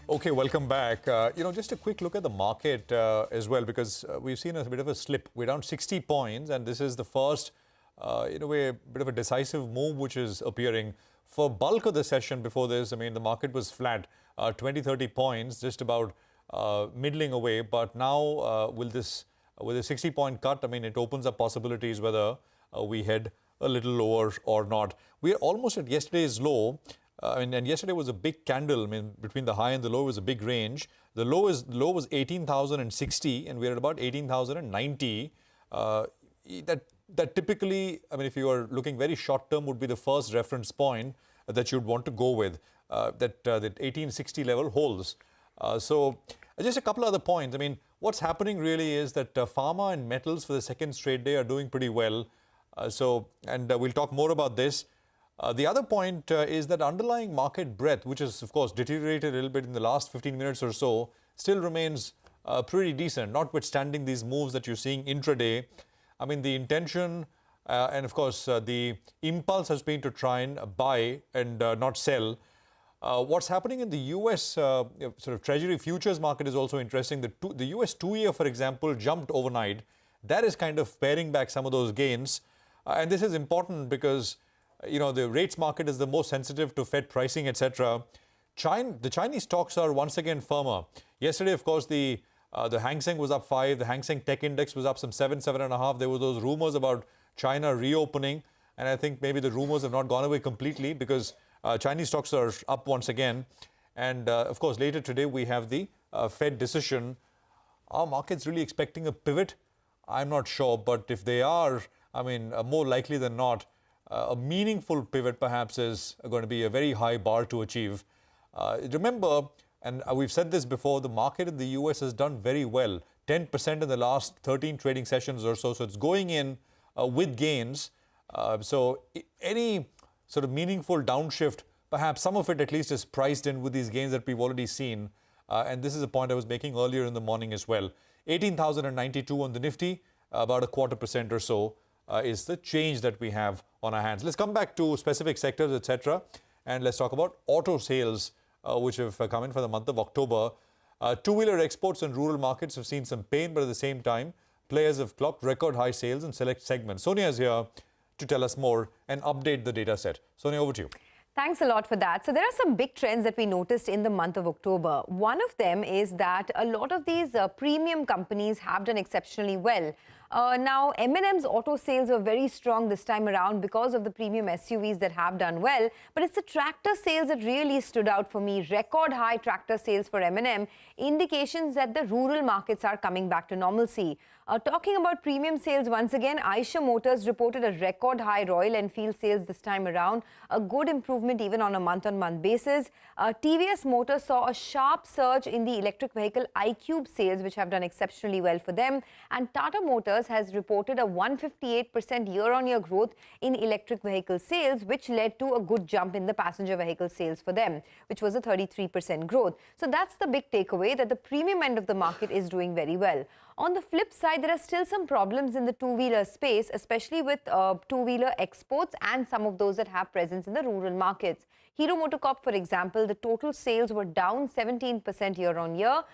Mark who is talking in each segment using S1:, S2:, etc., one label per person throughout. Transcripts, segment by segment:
S1: Okay, welcome back. Just a quick look at the market as well, because we've seen a bit of a slip. We're down 60 points, and this is the first, in a way, bit of a decisive move which is appearing. For bulk of the session before this, I mean, the market was flat, 20, 30 points, just about middling away. But now, with a 60-point cut, I mean, it opens up possibilities whether we head a little lower or not. We are almost at yesterday's low. And yesterday was a big candle. I mean, between the high and the low was a big range. The low was 18,060, and we're at about 18,090. That typically, I mean, if you are looking very short term, would be the first reference point that you'd want to go with. That 1860 level holds. So just a couple other points. I mean, what's happening really is that pharma and metals for the second straight day are doing pretty well. We'll talk more about this. The other point is that underlying market breadth, which has, of course, deteriorated a little bit in the last 15 minutes or so, still remains pretty decent, notwithstanding these moves that you're seeing intraday. I mean, the intention and, of course, the impulse has been to try and buy and not sell. What's happening in the U.S. Sort of Treasury futures market is also interesting. The U.S. 2-year, for example, jumped overnight. That is kind of paring back some of those gains. And this is important because the rates market is the most sensitive to Fed pricing, etc. The Chinese stocks are once again firmer. Yesterday, of course, the Hang Seng was up 5. The Hang Seng Tech Index was up some 7, 7.5. There were those rumors about China reopening. And I think maybe the rumors have not gone away completely because Chinese stocks are up once again. And, of course, later today, we have the Fed decision. Are markets really expecting a pivot? I'm not sure. But if they are, I mean, more likely than not, a meaningful pivot perhaps is going to be a very high bar to achieve. Remember, and we've said this before, the market in the US has done very well, 10% in the last 13 trading sessions or so. So it's going in with gains. So any sort of meaningful downshift, perhaps some of it at least is priced in with these gains that we've already seen. And this is a point I was making earlier in the morning as well. 18,092 on the Nifty, about 0.25% or so. Is the change that we have on our hands. Let's come back to specific sectors, etc. And let's talk about auto sales, which have come in for the month of October. Two-wheeler exports in rural markets have seen some pain, but at the same time, players have clocked record high sales in select segments. Sonia is here to tell us more and update the data set. Sonia, over to you.
S2: Thanks a lot for that. So there are some big trends that we noticed in the month of October. One of them is that a lot of these premium companies have done exceptionally well. Now, M&M's auto sales were very strong this time around because of the premium SUVs that have done well. But it's the tractor sales that really stood out for me. Record high tractor sales for M&M, indications that the rural markets are coming back to normalcy. Talking about premium sales once again, Eicher Motors reported a record high Royal Enfield sales this time around, a good improvement even on a month-on-month basis. TVS Motors saw a sharp surge in the electric vehicle iQube sales, which have done exceptionally well for them. And Tata Motors has reported a 158% year-on-year growth in electric vehicle sales, which led to a good jump in the passenger vehicle sales for them, which was a 33% growth. So that's the big takeaway, that the premium end of the market is doing very well. On the flip side, there are still some problems in the two-wheeler space, especially with two-wheeler exports and some of those that have presence in the rural markets. Hero MotoCorp, for example, the total sales were down 17% year-on-year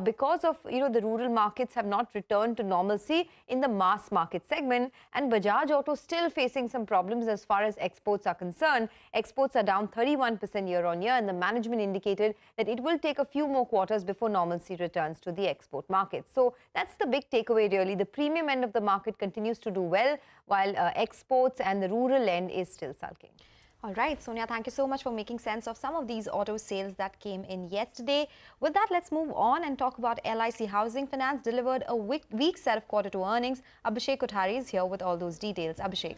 S2: because of, the rural markets have not returned to normalcy in the mass market segment. And Bajaj Auto still facing some problems as far as exports are concerned. Exports are down 31% year-on-year, and the management indicated that it will take a few more quarters before normalcy returns to the export market. So that's the big takeaway, really. The premium end of the market continues to do well, while exports and the rural end is still sulking.
S3: All right, Sonia, thank you so much for making sense of some of these auto sales that came in yesterday. With that, let's move on and talk about LIC Housing Finance delivered a weak set of Q2 earnings. Abhishek Kothari is here with all those details. Abhishek.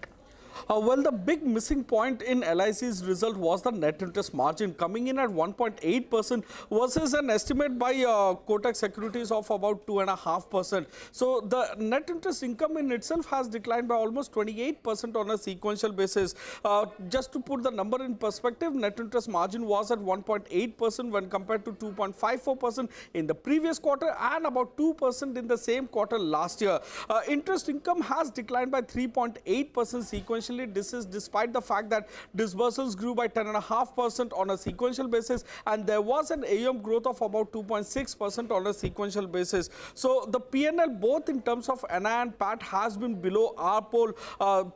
S4: Well, the big missing point in LIC's result was the net interest margin coming in at 1.8% versus an estimate by Kotak Securities of about 2.5%. So the net interest income in itself has declined by almost 28% on a sequential basis. Just to put the number in perspective, net interest margin was at 1.8% when compared to 2.54% in the previous quarter and about 2% in the same quarter last year. Interest income has declined by 3.8% sequentially sequentially. This is despite the fact that disbursements grew by 10.5% on a sequential basis, and there was an AUM growth of about 2.6% on a sequential basis. So the PNL, both in terms of NI and PAT, has been below our poll.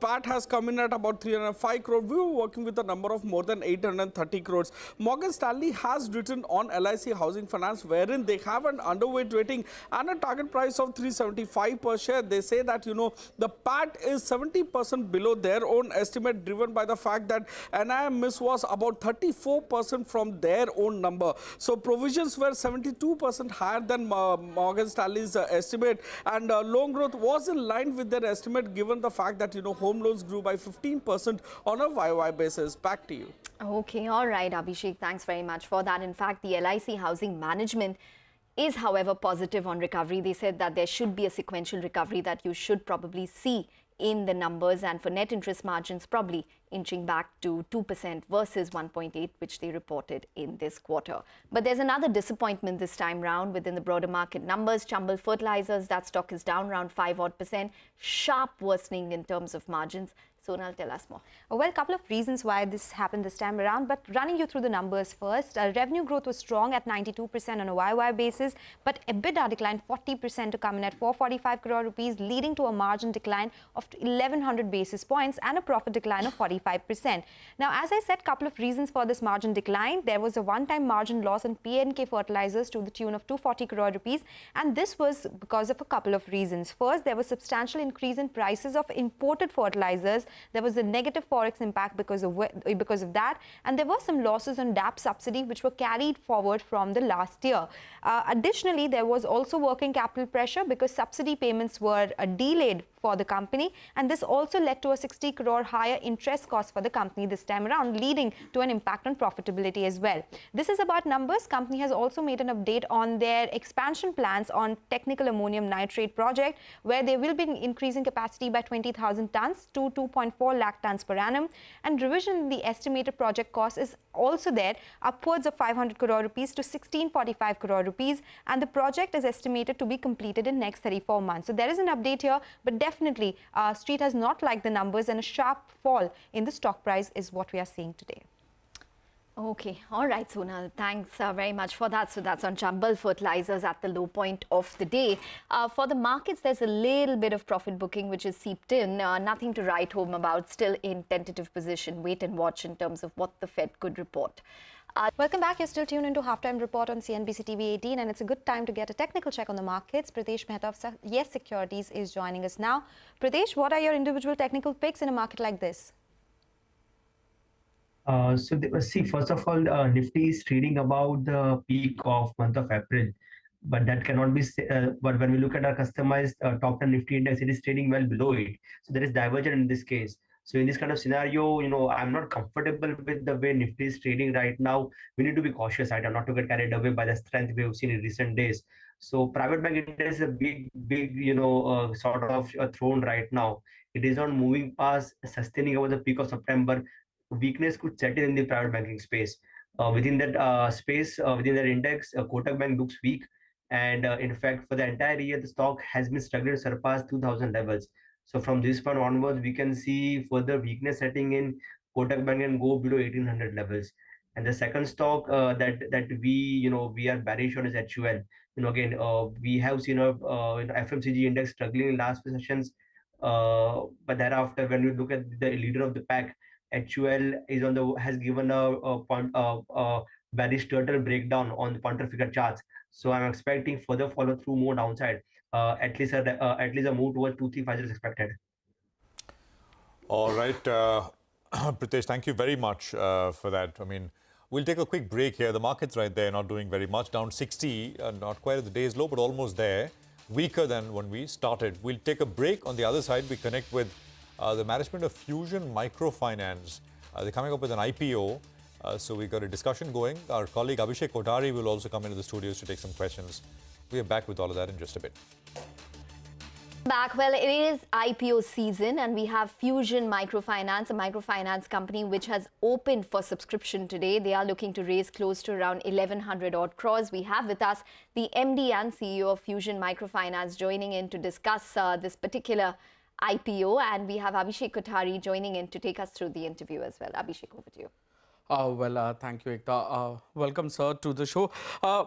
S4: PAT has come in at about 305 crore. We were working with a number of more than 830 crores. Morgan Stanley has written on LIC Housing Finance, wherein they have an underweight rating and a target price of 375 per share. They say that, the PAT is 70% below their own estimate, driven by the fact that NI miss was about 34% from their own number. So provisions were 72% higher than Morgan Stanley's estimate, and loan growth was in line with their estimate, given the fact that, home loans grew by 15% on a YOY basis. Back to you.
S3: Okay, all right, Abhishek, thanks very much for that. In fact, the LIC Housing Management is, however, positive on recovery. They said that there should be a sequential recovery that you should probably see in the numbers, and for net interest margins probably inching back to 2% versus 1.8%, which they reported in this quarter. But there's another disappointment this time round within the broader market numbers. Chambal Fertilizers, that stock is down around 5% sharp worsening in terms of margins. Sonal, tell us more.
S2: Well, a couple of reasons why this happened this time around, but running you through the numbers first. Revenue growth was strong at 92% on a YY basis, but EBITDA declined 40% to come in at 445 crore rupees, leading to a margin decline of 1100 basis points and a profit decline of 45%. Now, as I said, a couple of reasons for this margin decline. There was a one-time margin loss on PNK Fertilizers to the tune of 240 crore rupees, and this was because of a couple of reasons. First, there was substantial increase in prices of imported fertilizers. There was a negative forex impact because of that, and there were some losses on DAP subsidy which were carried forward from the last year. Additionally, there was also working capital pressure because subsidy payments were delayed for the company, and this also led to a 60 crore higher interest cost for the company this time around, leading to an impact on profitability as well. This is about numbers. Company has also made an update on their expansion plans on technical ammonium nitrate project, where they will be increasing capacity by 20,000 tons to 2.4 lakh tons per annum, and revision in the estimated project cost is also there, upwards of 500 crore rupees to 1645 crore rupees, and the project is estimated to be completed in next 34 months. So there is an update here, but definitely Street has not liked the numbers, and a sharp fall in the stock price is what we are seeing today.
S3: Okay, all right, Sonal, thanks very much for that. So that's on Chambal Fertilizers at the low point of the day. For the markets, there's a little bit of profit booking which is seeped in. Nothing to write home about, still in tentative position, wait and watch in terms of what the Fed could report.
S2: Welcome back. You're still tuned into Halftime Report on CNBC-TV18, and it's a good time to get a technical check on the markets. Pradesh Mehta of Yes Securities is joining us now. Pradesh, what are your individual technical picks in a market like this?
S5: See, first of all, Nifty is trading about the peak of month of April, but that cannot be. But when we look at our customized top 10 Nifty index, it is trading well below it. So there is divergence in this case. So in this kind of scenario, I'm not comfortable with the way Nifty is trading right now. We need to be cautious, right? Not to get carried away by the strength we have seen in recent days. So private bank index is a big, sort of throne right now. It is not moving past, sustaining over the peak of September. Weakness could set in the private banking space. Within that space, within that index, Kotak Bank looks weak. And in fact, for the entire year, the stock has been struggling to surpass 2000 levels. So from this point onwards, we can see further weakness setting in. Kotak Bank and go below 1800 levels. And the second stock that we are bearish on is HUL. Again, we have seen a FMCG index struggling in last few sessions. But thereafter, when we look at the leader of the pack, HUL is has given a bearish turtle breakdown on the Pontifical charts. So I'm expecting further follow through, more downside. At least a move towards 235 is expected.
S1: All right, Pritesh, thank you very much for that. I mean, we'll take a quick break here. The market's right there, not doing very much, down 60, not quite at the day's low, but almost there. Weaker than when we started. We'll take a break. On the other side, we connect with the management of Fusion Microfinance. They're coming up with an IPO. So we've got a discussion going. Our colleague Abhishek Kothari will also come into the studios to take some questions. We are back with all of that in just a bit.
S3: Back. Well, it is IPO season, and we have Fusion Microfinance, a microfinance company which has opened for subscription today. They are looking to raise close to around 1100 odd crores. We have with us the MD and CEO of Fusion Microfinance joining in to discuss this particular IPO, and we have Abhishek Kothari joining in to take us through the interview as well. Abhishek, over to you.
S4: Thank you, Ekta. Welcome, sir, to the show.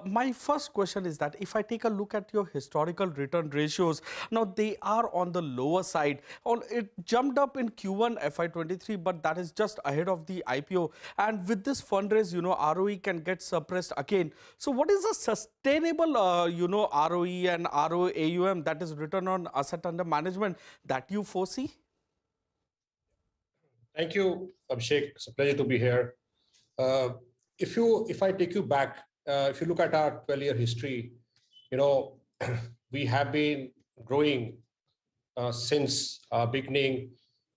S4: My first question is that if I take a look at your historical return ratios, now they are on the lower side. It jumped up in Q1 FY23, but that is just ahead of the IPO. And with this fundraise, ROE can get suppressed again. So what is a sustainable, ROE and ROAUM, that is return on asset under management, that you foresee?
S6: Thank you, Abhishek. It's a pleasure to be here. If I take you back, if you look at our 12-year history, we have been growing since beginning.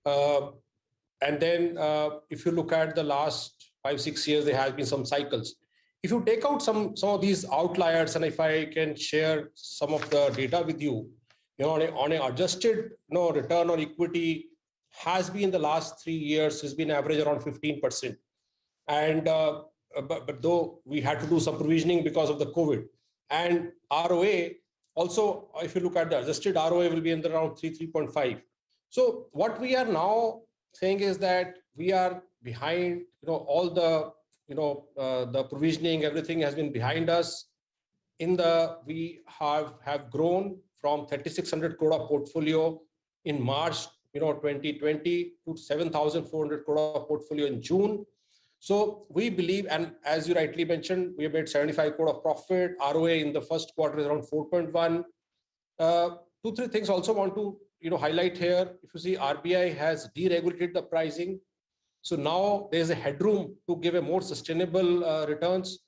S6: And then if you look at the last 5-6 years, there has been some cycles. If you take out some of these outliers, and if I can share some of the data with you, on an adjusted return on equity has been the last 3 years has been average around 15%. And but though we had to do some provisioning because of the COVID, and ROA also, if you look at the adjusted ROA, will be in the around 3.5. So what we are now saying is that we are behind. All the the provisioning, everything has been behind us. We have grown from 3,600 crore of portfolio in March 2020 to 7,400 crore of portfolio in June. So we believe, and as you rightly mentioned, we have made 75 crore of profit. ROA in the first quarter is around 4.1. 2-3 things also want to highlight here. If you see, RBI has deregulated the pricing, so now there is a headroom to give a more sustainable returns.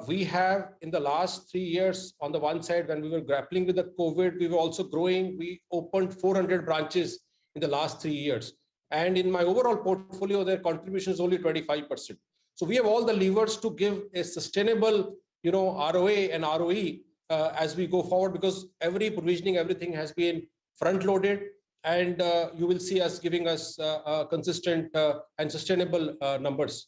S6: We have in the last 3 years, on the one side, when we were grappling with the COVID, we were also growing. We opened 400 branches in the last 3 years. And in my overall portfolio, their contribution is only 25%. So we have all the levers to give a sustainable, ROA and ROE as we go forward, because every provisioning, everything has been front-loaded, and you will see us giving us consistent and sustainable numbers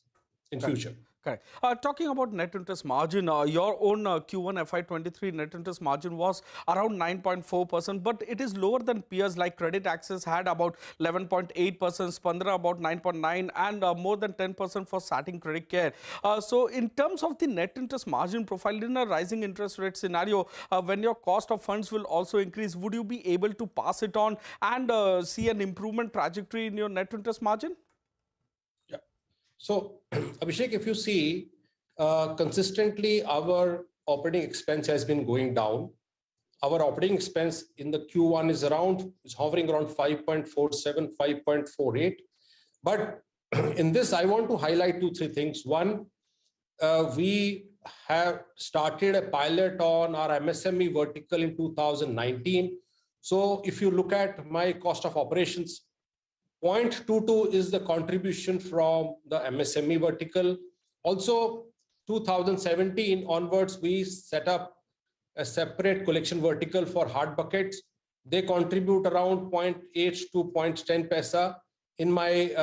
S6: in future.
S4: Correct. Talking about net interest margin, your own Q1 FY23 net interest margin was around 9.4%, but it is lower than peers like Credit Access had about 11.8%, Spandana about 9.9%, and more than 10% for Satin Credit Care. So in terms of the net interest margin profile in a rising interest rate scenario, when your cost of funds will also increase, would you be able to pass it on and see an improvement trajectory in your net interest margin?
S6: So, Abhishek, if you see, consistently our operating expense has been going down. Our operating expense in the Q1 is hovering around 5.47, 5.48. But in this, I want to highlight 2-3 things. One, we have started a pilot on our MSME vertical in 2019. So if you look at my cost of operations, 0.22 is the contribution from the MSME vertical. Also, 2017 onwards, we set up a separate collection vertical for hard buckets. They contribute around 0.8 to 0.10 paisa in my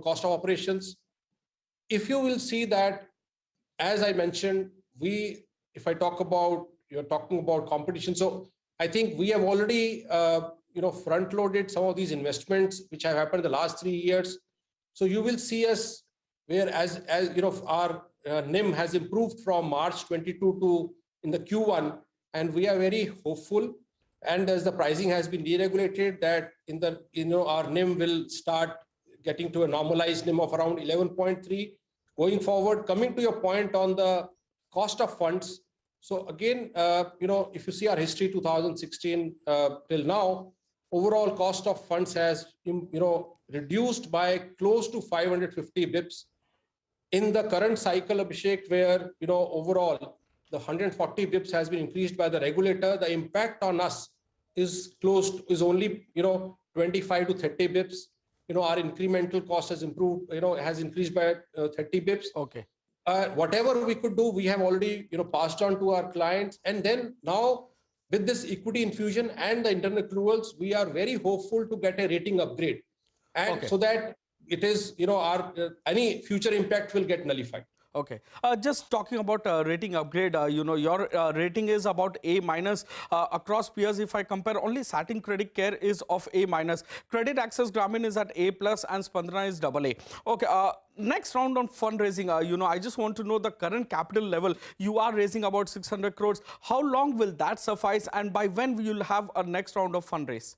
S6: cost of operations. If you will see that, as I mentioned, if I talk about, you're talking about competition. So I think we have already front-loaded some of these investments which have happened in the last 3 years. So you will see us where as our NIM has improved from March 22 to in the Q1, and we are very hopeful. And as the pricing has been deregulated, that in the our NIM will start getting to a normalized NIM of around 11.3 going forward. Coming to your point on the cost of funds. So again, if you see our history, 2016 till now, overall cost of funds has reduced by close to 550 bips. In the current cycle, Abhishek, where overall the 140 bips has been increased by the regulator, the impact on us is only 25 to 30 bips. Our incremental cost has improved, has increased by 30 bips.
S4: Okay.
S6: Whatever we could do, we have already passed on to our clients, and then now with this equity infusion and the internal accruals, we are very hopeful to get a rating upgrade, and so that it is our any future impact will get nullified.
S4: Okay. Just talking about rating upgrade, your rating is about A minus across peers. If I compare, only Satin Credit Care is of A minus. Credit Access Grameen is at A plus and Spandana is AA. Okay. Next round on fundraising, I just want to know the current capital level. You are raising about 600 crores. How long will that suffice, and by when will you have a next round of fundraise?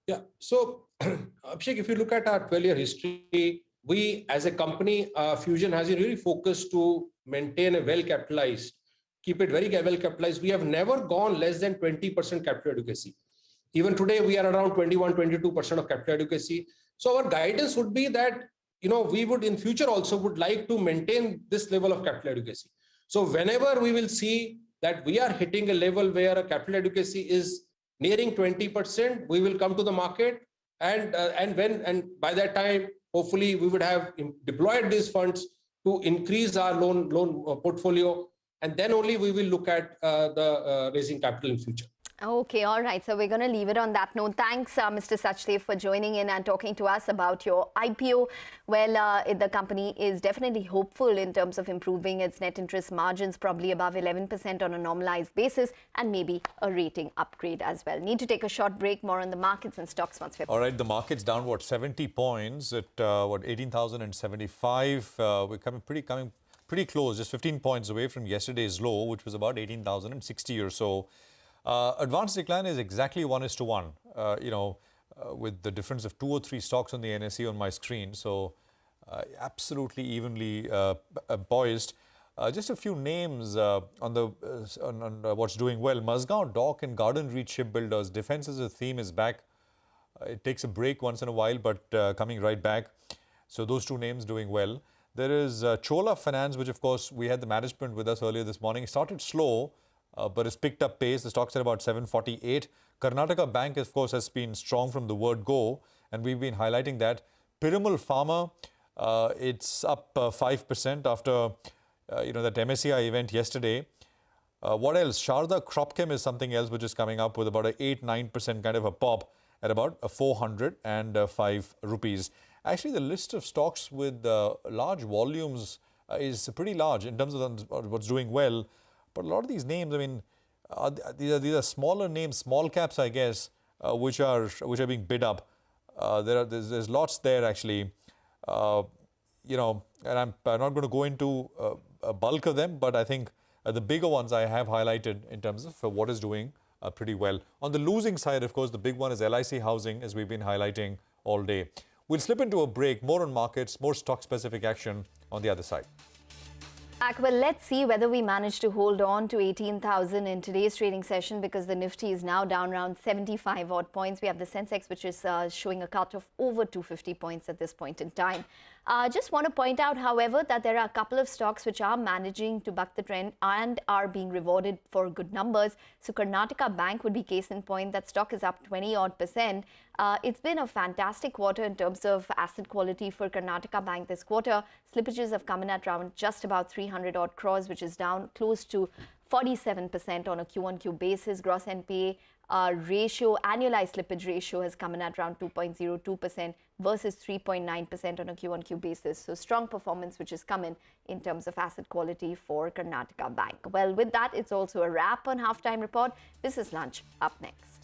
S6: Yeah. So, Abhishek, if you look at our 12-year history, we as a company, Fusion has been really focused to maintain a well-capitalized, keep it very well-capitalized. We have never gone less than 20% capital adequacy. Even today, we are around 21, 22% of capital adequacy. So our guidance would be that, we would in future also would like to maintain this level of capital adequacy. So whenever we will see that we are hitting a level where a capital adequacy is nearing 20%, we will come to the market, and by that time, hopefully, we would have deployed these funds to increase our loan portfolio, and then only we will look at the raising capital in future.
S3: Okay, all right. So we're going to leave it on that note. Thanks, Mr. Sachdev, for joining in and talking to us about your IPO. Well, the company is definitely hopeful in terms of improving its net interest margins, probably above 11% on a normalized basis, and maybe a rating upgrade as well. Need to take a short break. More on the markets and stocks once we're back.
S1: All right, the market's down, 70 points at, 18,075. We're coming pretty close, just 15 points away from yesterday's low, which was about 18,060 or so. Advanced decline is exactly 1:1, with the difference of 2 or 3 stocks on the NSE on my screen. So absolutely evenly poised. Just a few names on what's doing well. Mazgaon Dock and Garden Reach Shipbuilders. Defense as a theme is back. It takes a break once in a while, but coming right back. So those 2 names doing well. There is Chola Finance, which of course we had the management with us earlier this morning. It started slow, but it's picked up pace. The stock's at about 748. Karnataka Bank, of course, has been strong from the word go, and we've been highlighting that. Piramal Pharma, it's up 5% after that MSCI event yesterday. What else? Sharda Cropchem is something else which is coming up with about an 8-9% kind of a pop at about 405 rupees. Actually, the list of stocks with large volumes is pretty large in terms of what's doing well. But a lot of these names, I mean, these are smaller names, small caps, I guess, which are being bid up. There's lots there actually, and I'm not going to go into a bulk of them, but I think the bigger ones I have highlighted in terms of what is doing pretty well. On the losing side, of course, the big one is LIC Housing, as we've been highlighting all day. We'll slip into a break, more on markets, more stock-specific action on the other side.
S3: Well, let's see whether we manage to hold on to 18,000 in today's trading session, because the Nifty is now down around 75 odd points. We have the Sensex, which is showing a cut of over 250 points at this point in time. Just want to point out, however, that there are a couple of stocks which are managing to buck the trend and are being rewarded for good numbers. So Karnataka Bank would be case in point. That stock is up 20 odd percent. It's been a fantastic quarter in terms of asset quality for Karnataka Bank this quarter. Slippages have come in at around just about 300 odd crores, which is down close to 47% on a Q1Q basis. Gross NPA ratio, annualized slippage ratio, has come in at around 2.02% versus 3.9% on a Q1Q basis. So strong performance which has come in terms of asset quality for Karnataka Bank. Well, with that, it's also a wrap on Halftime Report. This is Lunch. Up next.